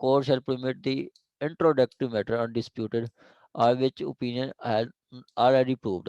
Court shall permit the introductory matter undisputed or which opinion has already proved.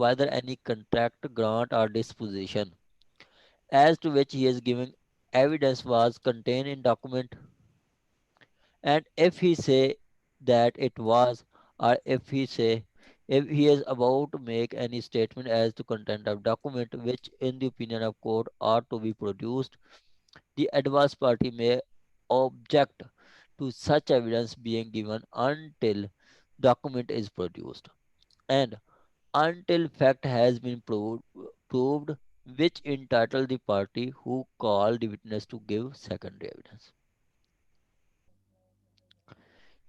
whether any contract grant or disposition as to which he is giving evidence was contained in document, and if he say that it was, or if he is about to make any statement as to content of document which in the opinion of court ought to be produced, the adverse party may object to such evidence being given until document is produced, and until fact has been proved which entitle the party who called the witness to give secondary evidence.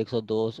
102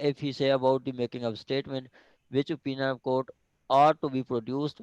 if he say about the making of statement which opinion of court are to be produced,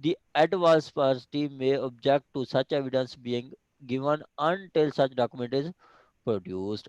the adverse party may object to such evidence being given until such document is produced.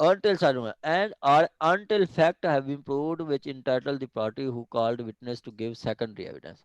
until fact have been proved which entitle the party who called witness to give secondary evidence.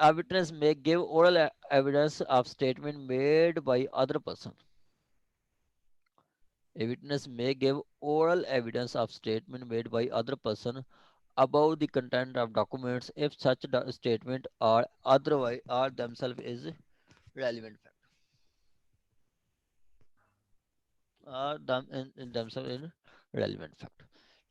a witness may give oral evidence of statement made by other person. A witness may give oral evidence of statement made by other person about the content of documents if such statement are otherwise are themselves is relevant fact. Are themselves in relevant fact.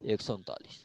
139.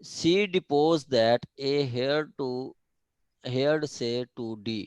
C deposed that A heard say to D.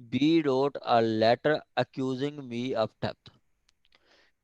B wrote a letter accusing me of theft.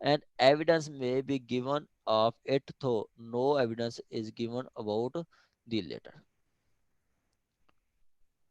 and evidence may be given of it though no evidence is given about the latter.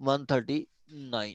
139.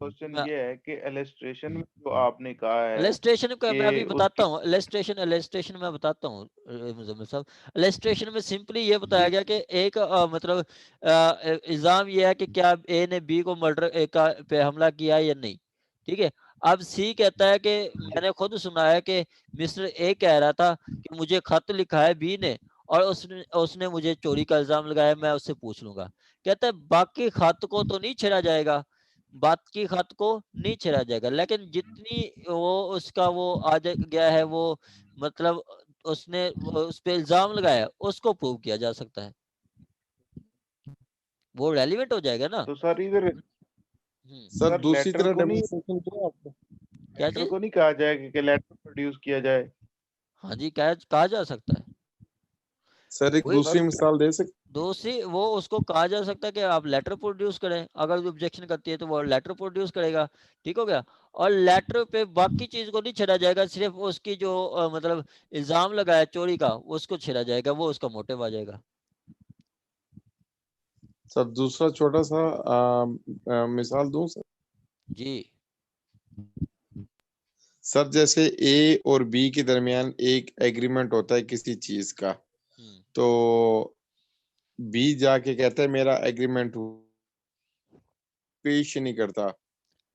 Question ये है कि illustration में जो आपने कहा है illustration का मैं अभी कि बताता उसकी हूँ, इलस्ट्रेशन मैं बताता हूँ मुजम्मिल साहब। इलस्ट्रेशन में सिंपली ये बताया गया कि एक मतलब इल्ज़ाम ये है कि क्या ए ने बी को मर्डर का पे हमला किया है या नहीं, ठीक है। अब सी कहता है कि मैंने खुद सुना है कि मिस्टर ए कह रहा था कि मुझे खत लिखा है बी ने और उसने मुझे चोरी का इल्ज़ाम लगाया, मैं उससे पूछ लूंगा। कहता है बाकी खत को तो नहीं छेड़ा जाएगा, बात की खत को नहीं छेड़ा जाएगा, लेकिन जितनी वो उसका वो आ गया है वो मतलब उसने उस पे इल्जाम लगाया उसको प्रूव किया जा सकता है, वो रेलिवेंट हो जाएगा ना। तो सर इधर सर सर दूसरी लेटर तरह को नहीं डेमोन्स्ट्रेशन किया आपने? क्या लेटर चीज? को नहीं कहा जाएगा कि लेटर प्रोड्यूस किया जाए? हाँ जी, कहा जा सकता है। सर एक वही दूसरी सर मिसाल दे सकते? दूसरी वो उसको कहा जा सकता है कि आप लेटर प्रोड्यूस करें, अगर ऑब्जेक्शन करती है तो वो लेटर प्रोड्यूस करेगा, ठीक हो गया। और लेटर पे बाकी चीज को नहीं छेड़ा जाएगा, सिर्फ उसकी जो मतलब इल्जाम लगाया चोरी का उसको छेड़ा जाएगा, वो उसका मोटिव आ जाएगा। सर दूसरा छोटा सा मिसाल दूं सर? जी सर जैसे ए और बी के दरमियान एक एग्रीमेंट होता है किसी चीज का, तो बी जाके कहता है मेरा एग्रीमेंट पेश नहीं करता,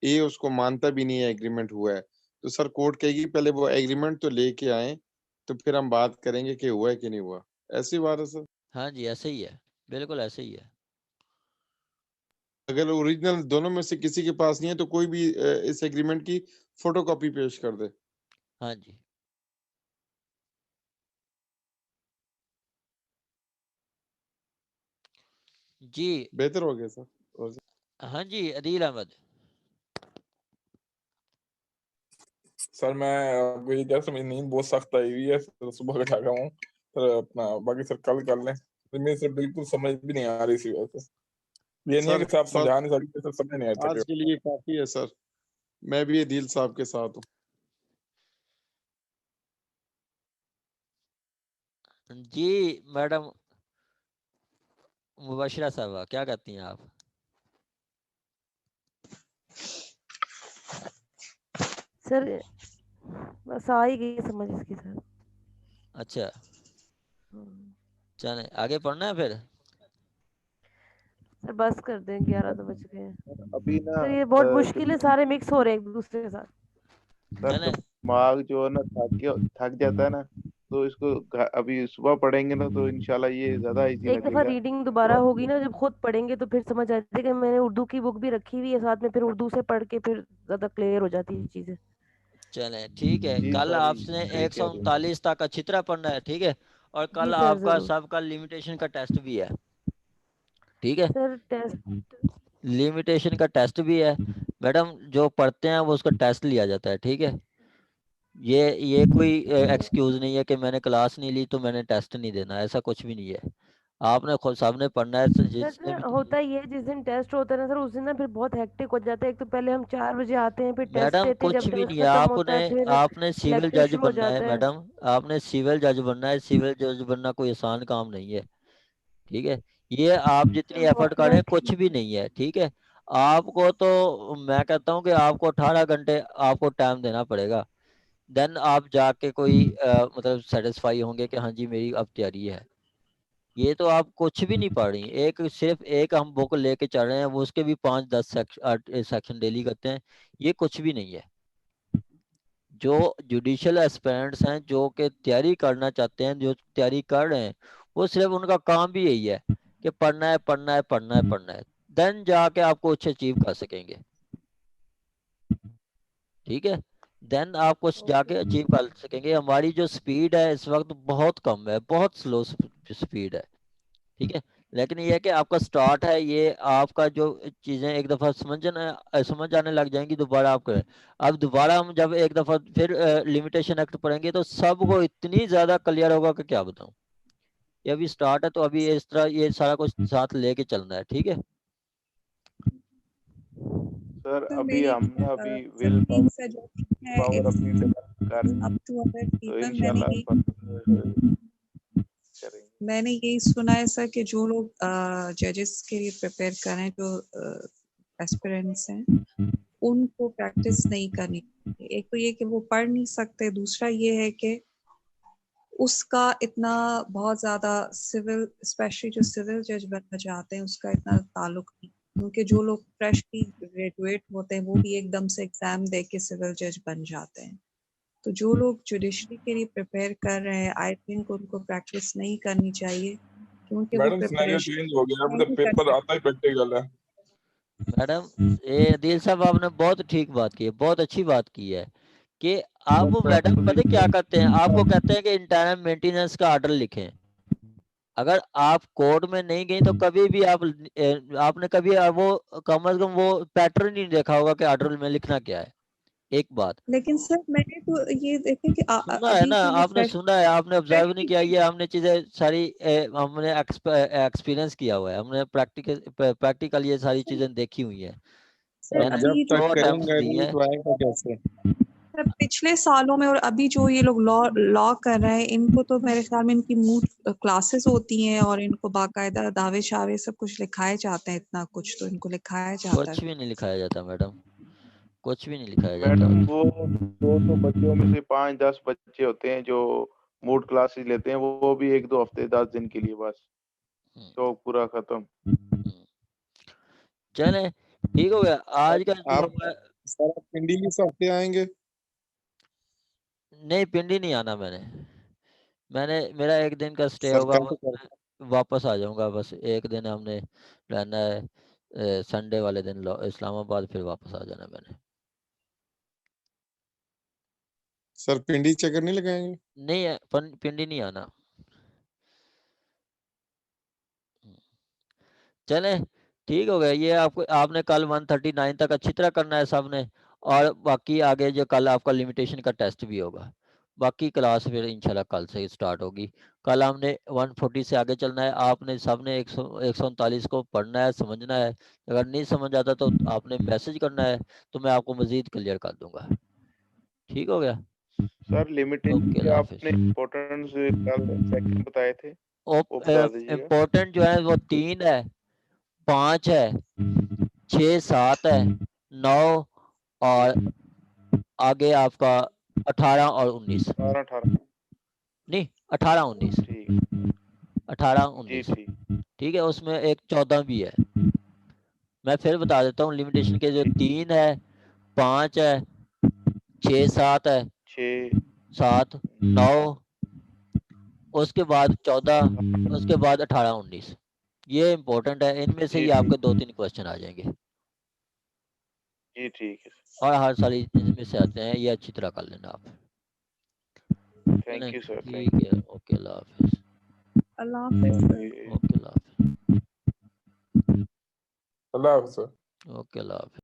ए उसको मानता भी नहीं है एग्रीमेंट हुआ है, तो सर कोर्ट कहेगी पहले वो एग्रीमेंट तो लेके आए, तो फिर हम बात करेंगे कि हुआ है कि नहीं हुआ। ऐसी बात है सर? हाँ जी, ऐसे ही है, बिल्कुल ऐसे ही है। अगर ओरिजिनल दोनों में से किसी के पास नहीं है तो कोई भी इस एग्रीमेंट की फोटोकॉपी पेश कर दे। हाँ जी जी। बेहतर हो गया सर। और हाँ जी अदील अहमद। सर मैं अभी जैसे मेरी नींद बहुत सख्त आई हुई है, सर सुबह का जागा हूँ। सर अपना बाकी सर कल कर लें, तो मेरी सर बिल्कुल समझ भी नहीं आ रही इसी वजह से। ये नहीं है सर कि आप बस समझा नहीं सकते, सर समझ नहीं आता आज के लिए काफी है सर, मैं भी अदील साहब के साथ हूँ। जी मैडम मुबशरा साहबा क्या कहती हैं आप? सर बस आ ही गई समझ इसकी सर। अच्छा चलें आगे पढ़ना है फिर। सर बस कर दें, 11 तो बज गए हैं। अभी ना सर ये बहुत मुश्किल है, सारे मिक्स हो रहे हैं एक दूसरे के साथ। सर चलें दिमाग जो है ना थक जाता है ना, तो इसको अभी सुबह पढ़ेंगे ना तो इंशाल्लाह ये ज्यादा इजी एक दफा लगेगा। रीडिंग दोबारा होगी ना, जब खुद पढ़ेंगे तो फिर समझ आ जाएगा। मैंने उर्दू की बुक भी रखी हुई है साथ में, फिर उर्दू से पढ़ के फिर ज्यादा क्लियर हो जाती है चीजें। चलें ठीक है, जी कल सर आपने सही कह रहे हैं। 139 तक अच्छी तरह पढ़ना है, ठीक है। और जी कल सर आपका जरूर। सबका लिमिटेशन का टेस्ट भी है, ठीक है। सर टेस्ट लिमिटेशन का टेस्ट भी है मैडम, जो पढ़ते हैं वो उसका टेस्ट लिया जाता है, ठीक है। ये कोई एक्सक्यूज नहीं है कि मैंने क्लास नहीं ली तो मैंने टेस्ट नहीं देना, ऐसा कुछ भी नहीं है। आपने खुद सामने पढ़ना है, जिसने सर भी। होता ही है, जिस दिन टेस्ट होता है ना सर उस दिन ना फिर बहुत हेक्टिक हो जाता है। एक तो पहले हम 4 बजे आते हैं, फिर टेस्ट मैडम देते हैं, कुछ जब भी टेस्ट नहीं है, खत्म होता आपने है फिर आपने सिविल लेक्चर जज शुरू हो बनना है जाता है। मैडम, आपने सिविल जज बनना है। सिविल जज बनना कोई आसान काम नहीं है, ठीक है। ये आप जितनी वो एफर्ट अपना करें कुछ ठीक भी है। नहीं है, ठीक है। आपको तो मैं कहता हूँ कि आपको 18 घंटे आपको टाइम देना पड़ेगा, देन आप जाके कोई मतलब सेटिस्फाई होंगे कि हाँ जी मेरी अब तैयारी है। ये तो आप कुछ भी नहीं पढ़ रही, एक सिर्फ एक हम बुक लेके चल रहे हैं, वो उसके भी 5-10 सेक्शन डेली करते हैं, ये कुछ भी नहीं है। जो जुडिशियल एस्पिरेंट्स हैं जो कि तैयारी करना चाहते हैं, जो तैयारी कर रहे हैं, वो सिर्फ उनका काम भी यही है कि पढ़ना है पढ़ना है पढ़ना है पढ़ना है, देन जाके आप कुछ अचीव कर सकेंगे, ठीक है। देन आप कुछ जाके अचीव कर सकेंगे। हमारी जो स्पीड है इस वक्त बहुत कम है, बहुत स्लो स्पीड है, ठीक है। लेकिन ये है कि आपका स्टार्ट है, ये आपका जो चीज़ें एक दफ़ा समझ आने लग जाएंगी, दोबारा आप करें। अब दोबारा हम जब एक दफ़ा फिर लिमिटेशन एक्ट पढ़ेंगे तो सबको इतनी ज़्यादा क्लियर होगा कि क्या बताऊं। ये अभी स्टार्ट है, तो अभी इस तरह ये सारा कुछ साथ लेके चलना है, ठीक है। सर तो अभी मेरी हम ना अभी विल मेन सजेशन है, पावर अपनी डेवलप कर रहे हैं, अप टू अदर तो पीपल इंशाल्लाह करेंगे। मैंने यही सुना है सर कि जो लोग जजेस के लिए प्रिपेयर कर रहे हैं, जो एस्पिरेंट्स हैं, उनको प्रैक्टिस नहीं करनी चाहिए। एक तो ये कि वो पढ़ नहीं सकते, दूसरा ये है कि उसका इतना बहुत ज़्यादा सिविल, स्पेशली जो सिविल जज बनना चाहते हैं, उसका इतना ताल्लुक नहीं, क्योंकि जो लोग फ्रेशली ग्रेजुएट होते हैं वो भी एकदम से एग्जाम दे के सिविल जज बन जाते हैं। तो जो लोग जुडिशरी के लिए प्रिपेयर कर रहे हैं, आई थिंक उनको प्रैक्टिस नहीं करनी चाहिए, क्योंकि वो मैडम सिनेरियो प्रिपरेशन चेंज हो गया, मतलब पेपर आता ही प्रैक्टिकल है। मैडम ये अदील साहब आपने बहुत ठीक बात की है, बहुत अच्छी बात की है कि आप मैडम पता है क्या करते हैं, आपको कहते हैं कि इंटरनल मेंटेनेंस का ऑर्डर लिखें। अगर आप कोर्ट में नहीं गई तो कभी भी आपने कभी वो कम से कम वो पैटर्न नहीं देखा होगा कि ऑर्डर में लिखना क्या है। एक बात लेकिन सर मैंने तो ये देखे कि सुना है अभी ना, जो ये आपने सुना है, आपने ऑब्जर्व नहीं किया, ये हमने चीजें सारी हमने एक्सपीरियंस किया हुआ है, हमने प्रैक्टिकल ये सारी चीजें देखी हुई है। सर मैंने अभी जब जो तक 2 अटेम्प्ट्स करेंगे दी नहीं हैं। तो आएगा कैसे? सर पिछले सालों में और अभी जो ये लोग लॉ कर रहे हैं, इनको तो मेरे ख्याल में इनकी मूड क्लासेस होती हैं और इनको बाकायदा दावे शावे सब कुछ लिखाए जाते हैं, इतना कुछ तो इनको लिखाया जाता है। कुछ भी नहीं लिखाया जाता मैडम, कुछ भी नहीं लिखाया जाता। मैडम वो 200 बच्चों में से 5-10 बच्चे होते हैं जो मूड क्लासेस लेते हैं, वो भी 1-2 हफ्ते 10 दिन के लिए बस, तो पूरा खत्म। चले ठीक हो गया आज का जो आप सर आप पिंडी में से हफ्ते आएंगे? नहीं पिंडी नहीं आना मैंने मेरा 1 दिन का स्टे सर होगा, कैसे कर वापस आ जाऊंगा, बस 1 दिन हमने रहना है, संडे वाले दिन इस्लामाबाद, फिर वापस आ जाना मैंने। सर पिंडी चक्कर नहीं लगाएंगे? नहीं है, पिंडी नहीं आना। चले ठीक हो गया, ये आपने कल 139 तक अच्छी तरह करना है सब ने, और बाकी आगे जो कल आपका लिमिटेशन का टेस्ट भी होगा, बाकी क्लास फिर इंशाल्लाह कल से स्टार्ट होगी। कल हमने 140 से आगे चलना है, आपने सबने 139 को पढ़ना है, समझना है, अगर नहीं समझ आता तो आपने मैसेज करना है, तो मैं आपको मजीद क्लियर कर दूंगा। ठीक हो गया सर लिमिटेशन ओके के अल्लाह आपने हाफिज। इम्पोर्टेंस कल सेकंड बताए थे, वो बता दीजिएगा। इम्पोर्टेंट जो है वो 3 है, 5 है, 6, 7 है, 9 और आगे आपका 18 और 19 18 नहीं 18 19 ठीक 18 जी 19 ठीक ठीक है, उसमें एक 14 भी है। मैं फिर बता देता हूँ, लिमिटेशन के जो 3 है, 5 है, 6 7 है, 6 7 9, उसके बाद 14, उसके बाद 18 19, ये इम्पोर्टेंट है, इनमें से जी ही आपके 2-3 क्वेश्चन आ जाएंगे, जी ठीक है और हर साल इनमें से आते हैं, ये अच्छी तरह कर लेना आप। थैंक यू सर ठीक थैंक है ओके अल्लाह हाफिज। अल्लाह हाफिज सर। यू ओके अल्लाह हाफिज। अल्लाह हाफ़िज़ सर। ओके अल्लाह हाफिज।